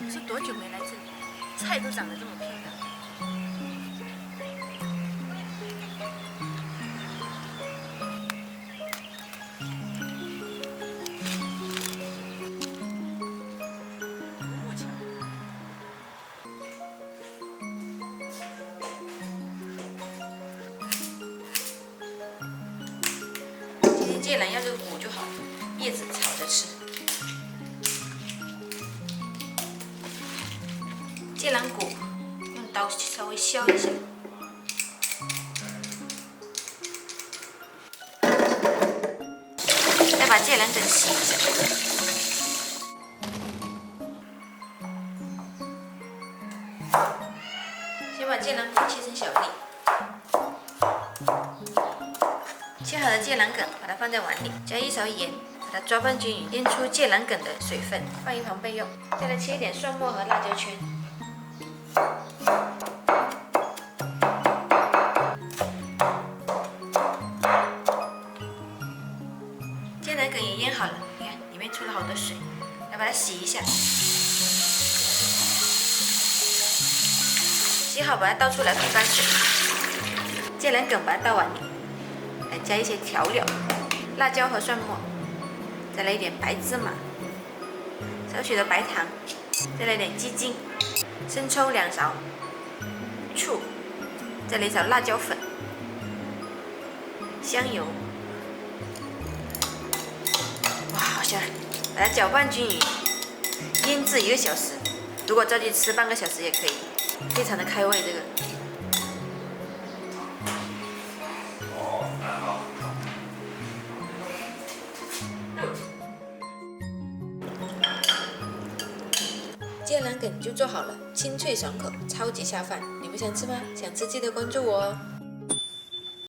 我是多久没来这里？菜都长得这么漂亮。木桥。今天芥蓝要这个骨就好了，叶子炒着吃。芥蓝骨用刀稍微削一下，再把芥蓝梗洗一下。先把芥蓝骨切成小粒，切好的芥蓝梗把它放在碗里，加一勺盐，把它抓拌均匀，腌出芥蓝梗的水分，放一旁备用。再来切一点蒜末和辣椒圈。芥蓝梗也腌好了，你看里面出了好多水，来把它洗一下。洗好把它倒出来控干水。芥蓝梗把它倒碗里，来加一些调料，辣椒和蒜末，再来一点白芝麻，少许的白糖，再来点鸡精，生抽2勺，醋，再来一勺辣椒粉，香油。哇，好香！把它搅拌均匀，腌制1个小时。如果着急吃，半个小时也可以，非常的开胃。这个芥蓝梗就做好了，清脆爽口，超级下饭。你不想吃吗？想吃记得关注我哦。